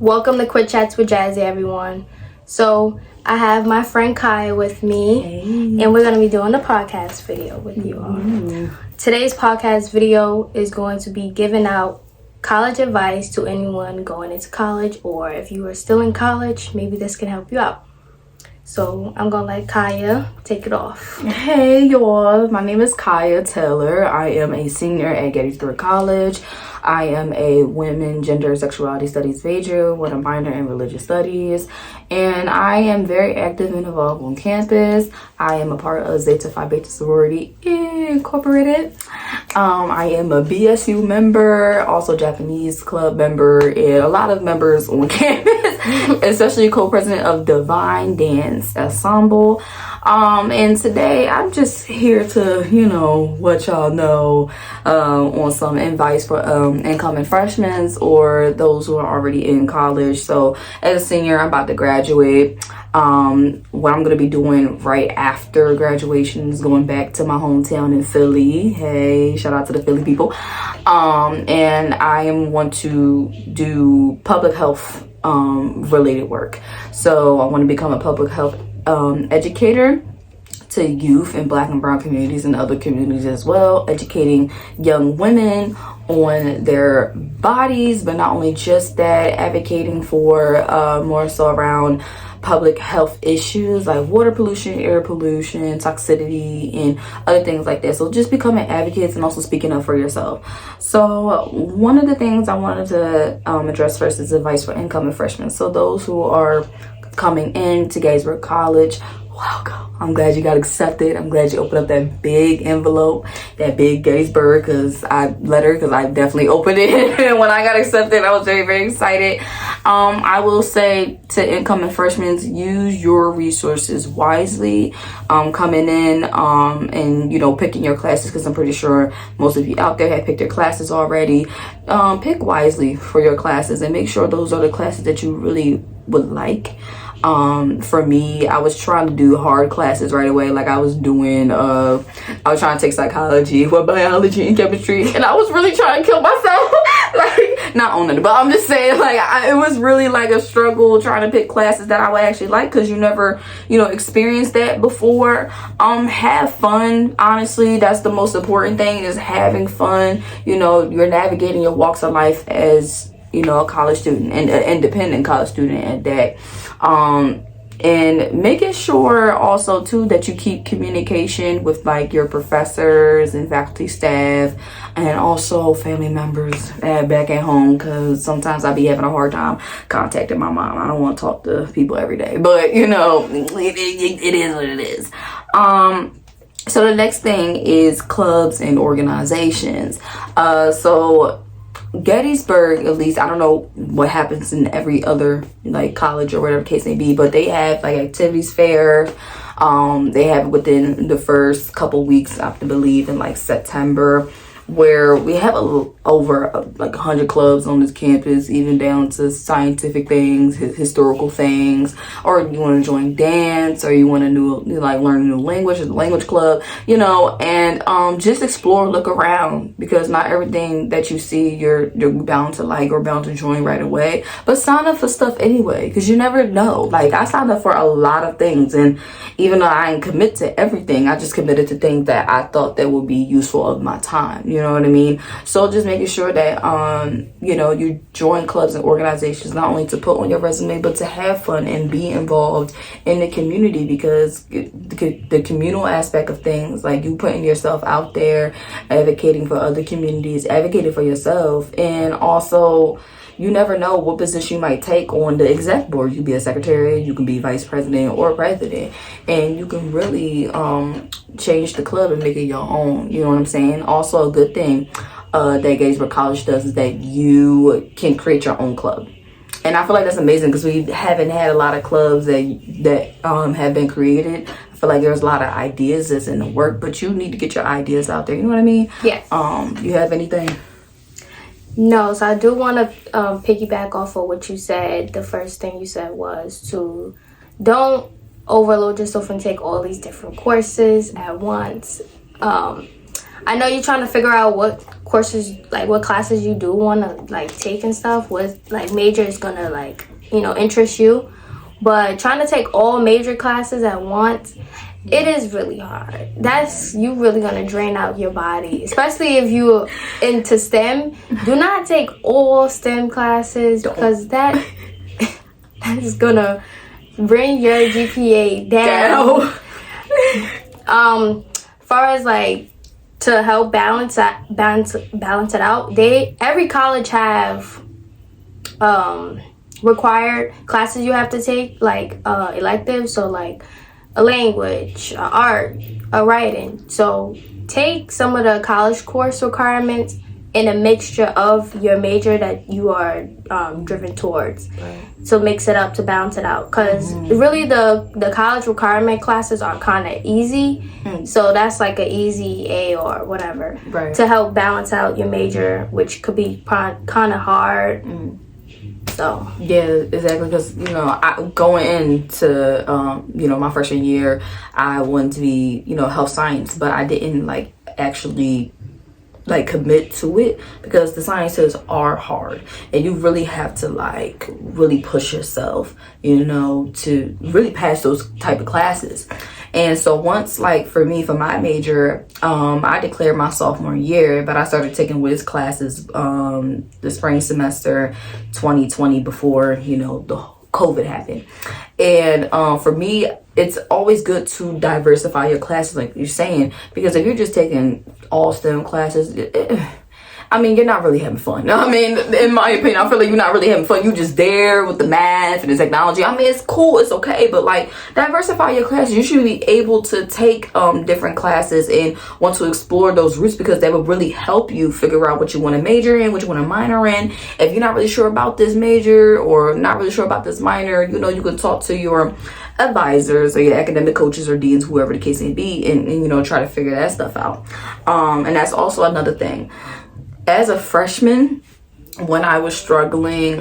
Welcome to Quick Chats with Jazzy, everyone. So I have my friend Kaya with me, and we're going to be doing a podcast video with you all. Today's podcast video is going to be giving out college advice to anyone going into college, or if you are still in college, maybe this can help you out. So I'm going to let Kaya take it off. Hey y'all, my name is Kaya Taylor. I am a senior at Gettysburg College. I am a women, gender, sexuality studies major with a minor in religious studies. And I am very active and involved on campus. I am a part of Zeta Phi Beta Sorority Incorporated. I am a BSU member, also Japanese club member, and a lot of members on campus, especially co-president of Divine Dance Ensemble. And today I'm just here to, let y'all know on some advice for incoming freshmen or those who are already in college. So as a senior, I'm about to graduate. What I'm going to be doing right after graduation is going back to my hometown in Philly. Hey, shout out to the Philly people. And I want to do public health related work. So I want to become a public health educator to youth in Black and brown communities and other communities as well, educating young women on their bodies, but not only just that, advocating for more so around public health issues like water pollution, air pollution, toxicity, and other things like that. So just becoming advocates and also speaking up for yourself. So one of the things I wanted to address first is advice for incoming freshmen. So those who are coming in to Gettysburg College, welcome. I'm glad you got accepted. I'm glad you opened up that big envelope, that big Gettysburg because I definitely opened it. And when I got accepted, I was very, very excited. I will say to incoming freshmen, use your resources wisely. Coming in and picking your classes, because I'm pretty sure most of you out there have picked your classes already. Pick wisely for your classes and make sure those are the classes that you really would like. For me, I was trying to do hard classes right away. Like I was doing, I was trying to take psychology, biology and chemistry, and I was really trying to kill myself. Like, not on it, but I'm just saying, like, it was really like a struggle trying to pick classes that I would actually like, because you never, experienced that before. Have fun. Honestly, that's the most important thing, is having fun. You're navigating your walks of life as a college student, and an independent college student at that. And making sure also too that you keep communication with like your professors and faculty staff, and also family members back at home, because sometimes I be having a hard time contacting my mom. I don't want to talk to people every day, but it is what it is. So the next thing is clubs and organizations. So Gettysburg, at least, I don't know what happens in every other like college or whatever the case may be, but they have like activities fair. They have it within the first couple weeks, I believe, in like September, where we have over like 100 clubs on this campus, even down to scientific things, historical things, or you want to join dance, or you want to learn a new language, a language club, and just explore, look around, because not everything that you see you're bound to like or bound to join right away, but sign up for stuff anyway, because you never know. Like I signed up for a lot of things, and even though I didn't commit to everything, I just committed to things that I thought that would be useful of my time. You know what I mean? So just making sure that, you join clubs and organizations, not only to put on your resume, but to have fun and be involved in the community, because the communal aspect of things, like you putting yourself out there, advocating for other communities, advocating for yourself, and also you never know what position you might take on the exec board. You can be a secretary, you can be vice president or president, and you can really change the club and make it your own. You know what I'm saying? Also, a good thing that Gettysburg College does is that you can create your own club. And I feel like that's amazing, because we haven't had a lot of clubs that have been created. I feel like there's a lot of ideas that's in the work, but you need to get your ideas out there. You know what I mean? Yes. You have anything? No, so I do want to piggyback off of what you said. The first thing you said was to don't overload yourself and take all these different courses at once. I know you're trying to figure out what courses, like what classes you do want to like take and stuff, what like major is gonna like, you know, interest you. But trying to take all major classes at once, it is really hard. That's, you really gonna drain out your body, especially if you're into STEM. Do not take all STEM classes because that is gonna bring your GPA down. Far as like to help balance it out, every college have required classes you have to take, like electives, so like a language, art, a writing. So take some of the college course requirements in a mixture of your major that you are driven towards. Right. So mix it up to balance it out, because really the college requirement classes are kind of easy. So that's like an easy A or whatever, right, to help balance out your major, which could be kind of hard. So yeah, exactly, because you know, going into you know, my freshman year, I wanted to be, you know, health science, but I didn't like actually like commit to it because the sciences are hard and you really have to like really push yourself, you know, to really pass those type of classes. And so once, like for me, for my major, I declared my sophomore year, but I started taking whiz classes the spring semester 2020 before, you know, the COVID happened. And for me, it's always good to diversify your classes, like you're saying, because if you're just taking all STEM classes, I mean, you're not really having fun. I mean, in my opinion, I feel like you're not really having fun. You're just there with the math and the technology. I mean, it's cool, it's okay, but like diversify your classes. You should be able to take different classes and want to explore those routes, because that will really help you figure out what you want to major in, what you want to minor in. If you're not really sure about this major or not really sure about this minor, you know, you can talk to your advisors or your academic coaches or deans, whoever the case may be, and you know, try to figure that stuff out. And that's also another thing. As a freshman, when I was struggling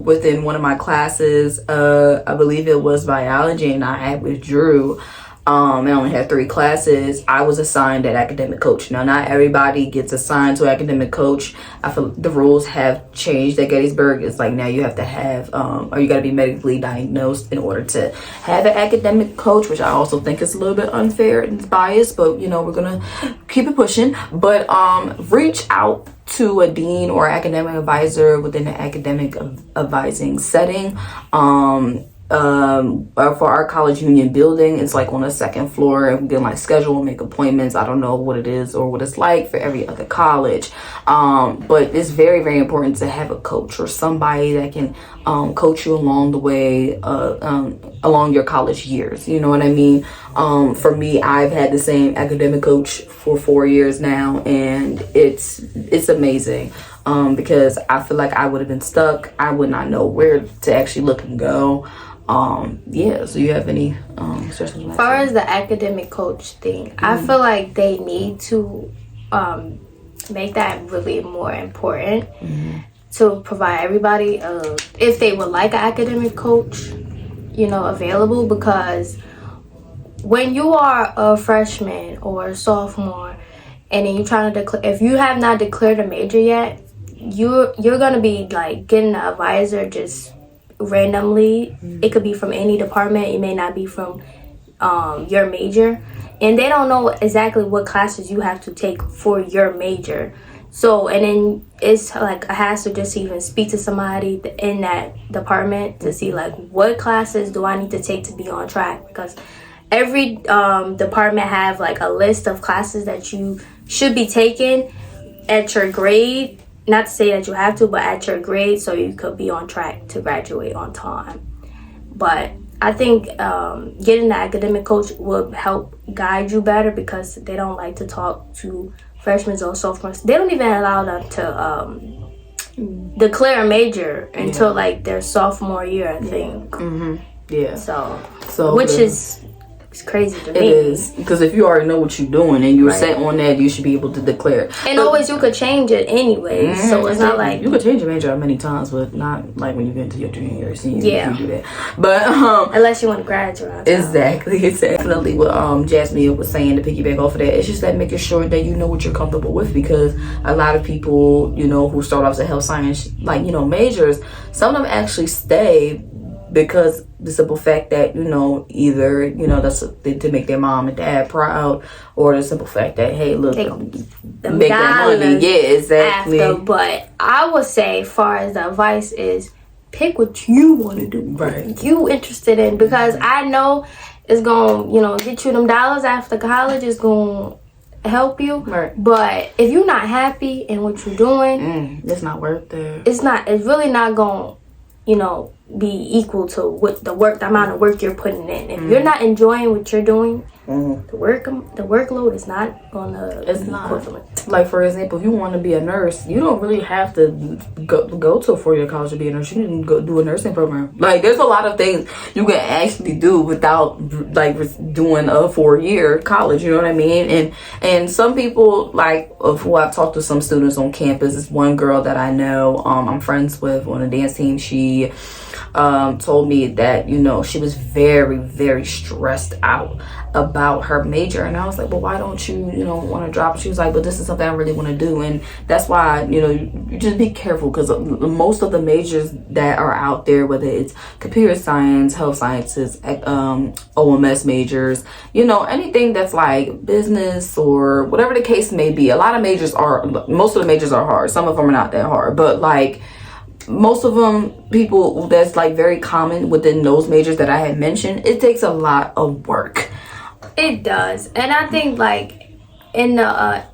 within one of my classes, I believe it was biology, and I had withdrew, and only had 3 classes, I was assigned an academic coach. Now, not everybody gets assigned to an academic coach. I feel the rules have changed at Gettysburg. It's like now you have to have, or you got to be medically diagnosed in order to have an academic coach, which I also think is a little bit unfair and biased, but you know, we're going to keep it pushing. But reach out to a dean or academic advisor within the academic advising setting. For our college union building, it's like on the 2nd floor, and we can like schedule, make appointments. I don't know what it is or what it's like for every other college, but it's very, very important to have a coach or somebody that can coach you along the way, along your college years, you know what I mean? For me, I've had the same academic coach for 4 years now, and it's amazing. Because I feel like I would have been stuck. I would not know where to actually look and go. Yeah, so you have any suggestions? As far as the academic coach thing, I feel like they need to make that really more important, to provide everybody, if they would like an academic coach, you know, available, because when you are a freshman or a sophomore and then you're trying to declare, if you have not declared a major yet, you're gonna be like getting an advisor just randomly. It could be from any department. It may not be from your major, and they don't know exactly what classes you have to take for your major. So, and then it's like a hassle just to even speak to somebody in that department to see like what classes do I need to take to be on track, because every department have like a list of classes that you should be taking at your grade. Not to say that you have to, but at your grade, so you could be on track to graduate on time. But I think getting the academic coach would help guide you better, because they don't like to talk to freshmen or sophomores. They don't even allow them to declare a major until like their sophomore year, I think. Yeah. So which is It's crazy to me. It is, because if you already know what you're doing and you're set on that, you should be able to declare. And always you could change it anyway, so it's not like... You could change your major many times, but not like when you get into your junior or senior year, you can do that. But unless you want to graduate. Exactly. It's definitely what Jasmia was saying, to piggyback off of that. It's just that making sure that you know what you're comfortable with, because a lot of people, you know, who start off as a health science, like, you know, majors, some of them actually stay because the simple fact that, you know, either, you know, that's to make their mom and dad proud, or the simple fact that, hey, look, make that money. Yeah, exactly. After. But I would say, as far as the advice is, pick what you want to do. Right. You interested in, because I know it's going to, you know, get you them dollars after college. It's going to help you. Right. But if you're not happy in what you're doing, it's not worth it. It's really not going to, you know, be equal to what the amount of work you're putting in. If you're not enjoying what you're doing, the workload is not gonna be equivalent. Like, for example, if you want to be a nurse, you don't really have to go to a 4-year college to be a nurse. You can go do a nursing program. Like, there's a lot of things you can actually do without like doing a 4-year college. You know what I mean? And some people, like, of who I've talked to, some students on campus. This one girl that I know, I'm friends with on a dance team. She told me that, you know, she was very, very stressed out about her major, and I was like, well, why don't you want to drop it? She was like, but this is something I really want to do. And that's why, you know, you just be careful, because most of the majors that are out there, whether it's computer science, health sciences, OMS majors, you know, anything that's like business or whatever the case may be, most of the majors are hard. Some of them are not that hard, but like most of them, people, that's like very common within those majors that I had mentioned, it takes a lot of work. It does. And I think, like, in the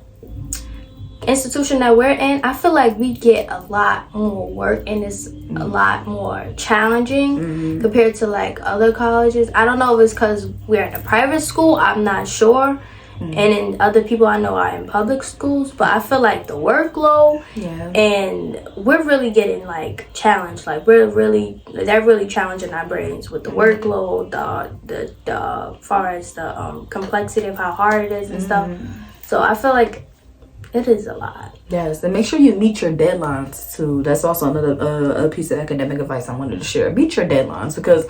institution that we're in, I feel like we get a lot more work, and it's a lot more challenging compared to like other colleges. I don't know if it's because we're in a private school, I'm not sure. And then other people I know are in public schools, but I feel like the workload, and we're really getting like challenged. Like, they're really challenging our brains with the workload, the far as the complexity of how hard it is and stuff. So I feel like it is a lot. Yes, and make sure you meet your deadlines too. That's also another piece of academic advice I wanted to share. Meet your deadlines, because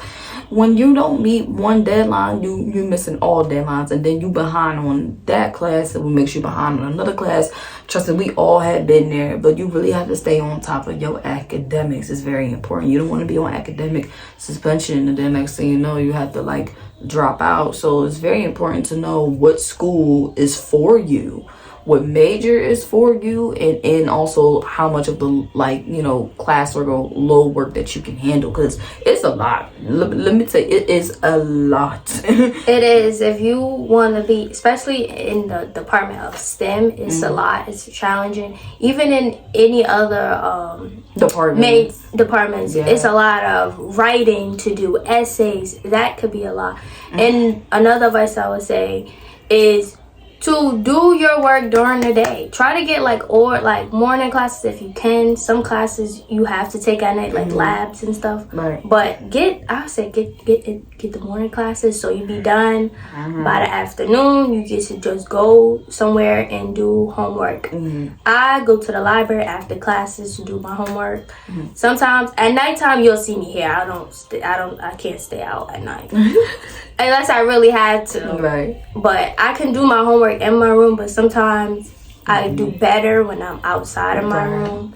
when you don't meet one deadline, you're missing all deadlines, and then you behind on that class, it will make you behind on another class. Trust me, we all have been there, but you really have to stay on top of your academics. It's very important. You don't want to be on academic suspension, and then next thing you know, you have to like drop out. So it's very important to know what school is for you, what major is for you, and also how much of the, like, you know, class or low work that you can handle, because it's a lot. Let me say, it is a lot. It is. If you want to be, especially in the department of STEM, it's a lot. It's challenging. Even in any other departments, it's a lot of writing to do, essays. That could be a lot. And another advice I would say is to do your work during the day. Try to get like morning classes if you can. Some classes you have to take at night, like labs and stuff. Right. But I would say get the morning classes, so you be done by the afternoon. You get to just go somewhere and do homework. I go to the library after classes to do my homework. Sometimes at nighttime you'll see me here. I can't stay out at night. Unless I really had to. Right. But I can do my homework in my room, but sometimes I do better when I'm outside of my room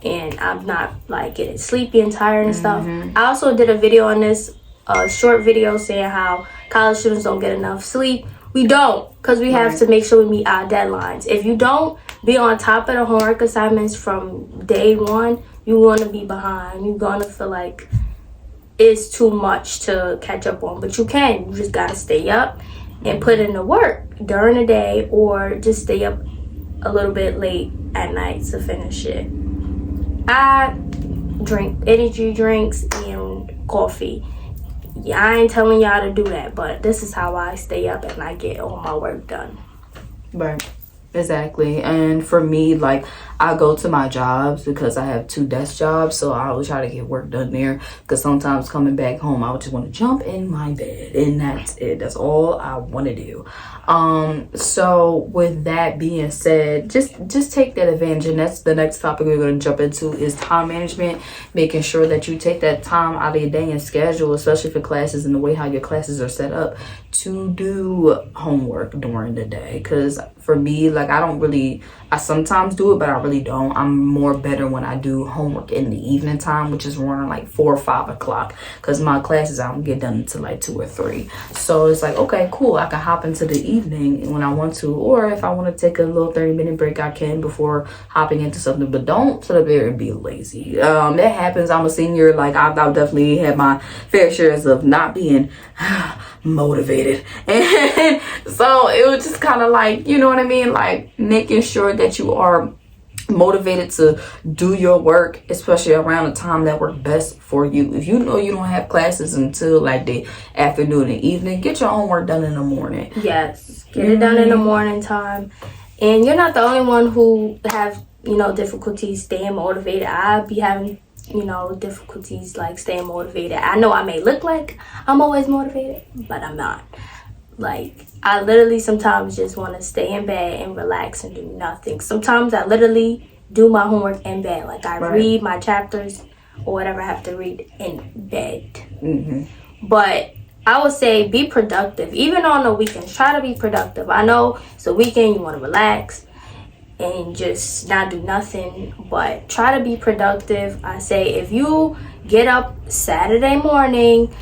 and I'm not like getting sleepy and tired and stuff. I also did a video on this, short video saying how college students don't get enough sleep. We don't, because we have to make sure we meet our deadlines. If you don't be on top of the homework assignments from day one, you're going to be behind. You're going to feel like it's too much to catch up on, but you just gotta stay up and put in the work during the day, or just stay up a little bit late at night to finish it. I drink energy drinks and coffee. Yeah, I ain't telling y'all to do that, but this is how I stay up and I get all my work done. Right. Exactly. And for me, like, I go to my jobs because I have 2 desk jobs, so I always try to get work done there, because sometimes coming back home I would just want to jump in my bed, and that's it. That's all I want to do. So with that being said, just take that advantage, and that's the next topic we're going to jump into, is time management. Making sure that you take that time out of your day and schedule, especially for classes and the way how your classes are set up, to do homework during the day. Because for me, like, I sometimes do it, but I really don't. I'm more better when I do homework in the evening time, which is around like 4 or 5 o'clock, because my classes I don't get done until like 2 or 3. So it's like, okay, cool, I can hop into the evening when I want to, or if I want to take a little 30-minute break, I can before hopping into something. But don't sit up there and be lazy. That happens. I'm a senior. Like, I've definitely had my fair shares of not being motivated, and so it was just kind of like, you know what I mean, like making sure that you are motivated to do your work, especially around the time that works best for you. If you know you don't have classes until like the afternoon and evening, get your homework done in the morning. Yes, get it done in the morning time. And you're not the only one who have, difficulties staying motivated. I be having difficulties like staying motivated. I know I may look like I'm always motivated, but I'm not. Like, I literally sometimes just want to stay in bed and relax and do nothing. Sometimes I literally do my homework in bed. Like, I read my chapters or whatever I have to read in bed. But I would say be productive. Even on the weekends, try to be productive. I know it's a weekend, you want to relax and just not do nothing, but try to be productive. I say, if you get up Saturday morning,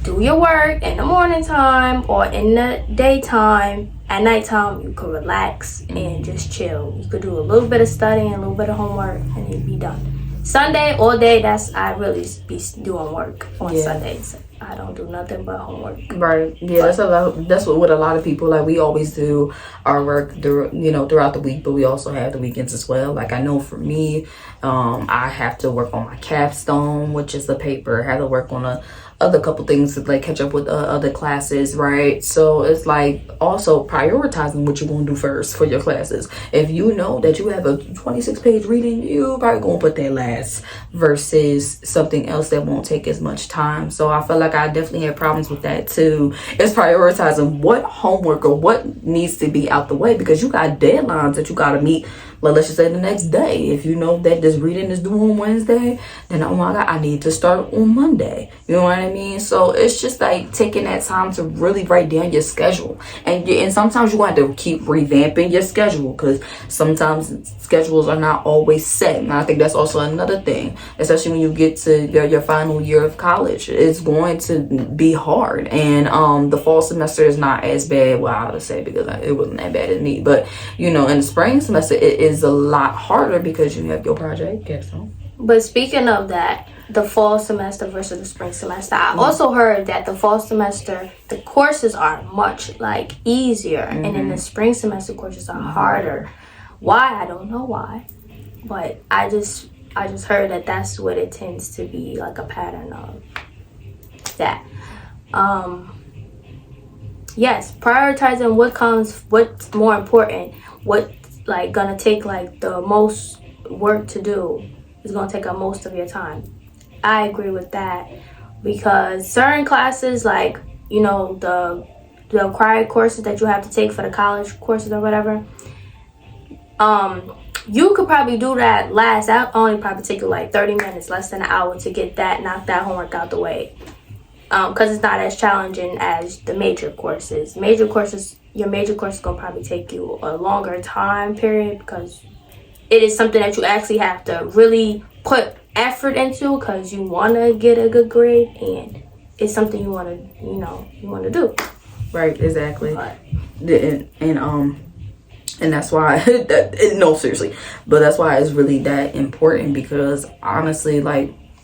do your work in the morning time or in the daytime. At nighttime, you could relax and just chill. You could do a little bit of studying, a little bit of homework, and you'd be done. Sunday all day, I really be doing work on Sundays. I don't do nothing but homework. Right. Yeah, that's what a lot of people, like, we always do our work throughout the week, but we also have the weekends as well. Like, I know for me, I have to work on my capstone, which is the paper. I have to work on other couple things to like catch up with other classes, right? So it's like also prioritizing what you're going to do first for your classes. If you know that you have a 26-page reading, you probably going to put that last versus something else that won't take as much time. So I feel like I definitely have problems with that too. It's prioritizing what homework or what needs to be out the way, because you got deadlines that you got to meet. Like, let's just say the next day. If you know that this reading is due on Wednesday, then oh my God, I need to start on Monday. You know what I mean? So it's just like taking that time to really write down your schedule. And sometimes you have to keep revamping your schedule, because sometimes schedules are not always set. And I think that's also another thing, especially when you get to your final year of college. It's going to be hard. And the fall semester is not as bad, well, I would say, because it wasn't that bad as me. But, in the spring semester, it is a lot harder because you have your project. But speaking of that, the fall semester versus the spring semester, I also heard that the fall semester, the courses are much easier, and then the spring semester courses are harder. Why? I don't know why, but I just heard that that's what it tends to be, like a pattern of that. Yes, prioritizing what's more important, what gonna take the most work to do is gonna take up most of your time. I agree with that, because certain classes, the required courses that you have to take for the college courses or whatever, you could probably do that that only probably take you 30 minutes, less than an hour to knock that homework out the way, because it's not as challenging as the major courses. Your major course is going to probably take you a longer time period, because it is something that you actually have to really put effort into, because you want to get a good grade, and it's something you want to do. Right, exactly. But, and that's why no, seriously, but that's why it's really that important, because honestly,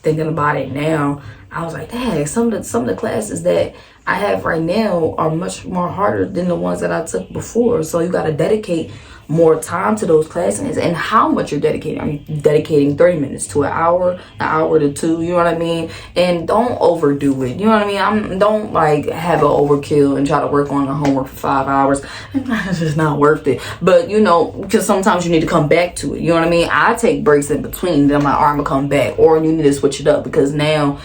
thinking about it now, I was like, dang, some of the classes that I have right now are much more harder than the ones that I took before. So you got to dedicate more time to those classes and how much you're dedicating. Are you dedicating 30 minutes to an hour to 2? You know what I mean? And don't overdo it. You know what I mean? Don't like have an overkill and try to work on the homework for 5 hours. It's just not worth it. But you know, because sometimes you need to come back to it. You know what I mean? I take breaks in between. Then I'm like, all right, I'm gonna come back. Or you need to switch it up, because now,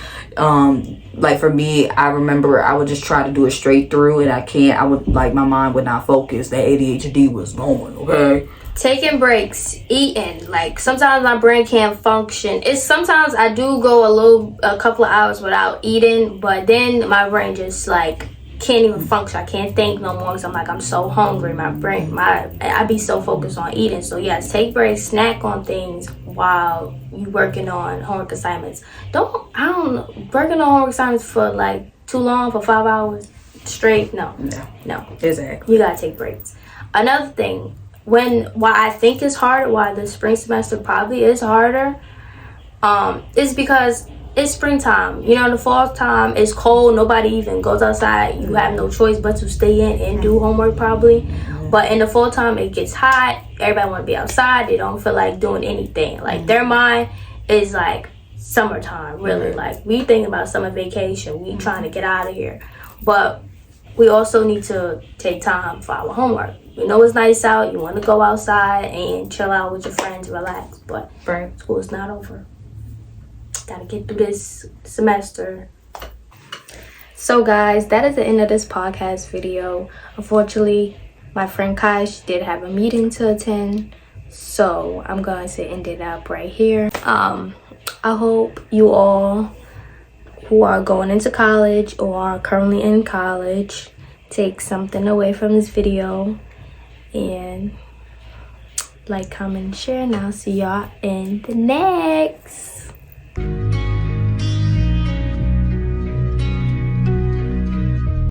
like for me, I remember I would just try to do it straight through, and I would, like, my mind would not focus. That ADHD was going, okay? Taking breaks, eating. Like, sometimes my brain can't function. Sometimes I do go a couple of hours without eating, but then my brain just, like, can't even function. I can't think no more because I'm so hungry. I be so focused on eating. So yes, take breaks, snack on things while you working on homework assignments. Working on homework assignments for like too long, for 5 hours straight. No, Exactly. you gotta take breaks. Another thing, why I think it's harder, why the spring semester probably is harder, is because it's springtime. You know, the fall time is cold. Nobody even goes outside. You have no choice but to stay in and do homework probably. But in the fall time, it gets hot. Everybody want to be outside. They don't feel like doing anything. Like, their mind is like summertime, really. Like, we thinking about summer vacation. We trying to get out of here. But we also need to take time for our homework. You know it's nice out. You want to go outside and chill out with your friends, relax. But school is not over. Gotta get through this semester. So guys, that is the end of this podcast video. Unfortunately, my friend Kai, she did have a meeting to attend, so I'm going to end it up right here. I hope you all who are going into college or are currently in college take something away from this video, and like, comment, and share, and I'll see y'all in the next.